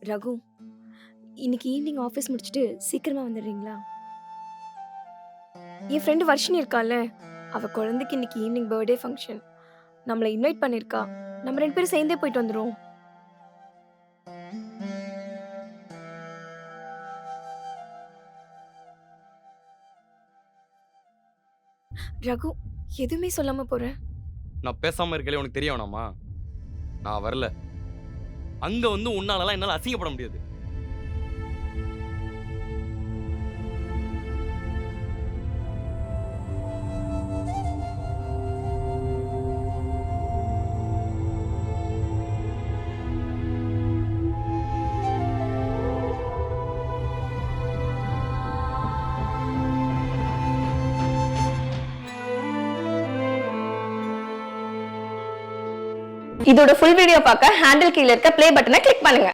ரகு, இன்னைக்கு evening office முடிச்சுட்டு சீக்கிரமா வந்துடுறீங்களா? என் ஃப்ரெண்டு வர்ஷினி இருக்கால்ல, அவ குழந்தைக்கு இன்னைக்கு ஈவினிங் பர்த்டே ஃபங்க்ஷன். நம்மள இன்வைட் பண்ணியிருக்கா. நம்ம 2 பேரும் சேர்ந்தே போயிட்டு வந்துருவோம். ரகு, எதுவுமே சொல்லாம போற? நான் பேசாம இருக்கலே உனக்கு தெரிய வேணாமா? நான் வரல. அங்க வந்து உன்னாலலாம் என்னால அசிங்கப்பட முடியாது. இதோட ஃபுல் வீடியோ பார்க்க ஹேண்டில் கீழ இருக்க ப்ளே பட்டனை கிளிக் பண்ணுங்க.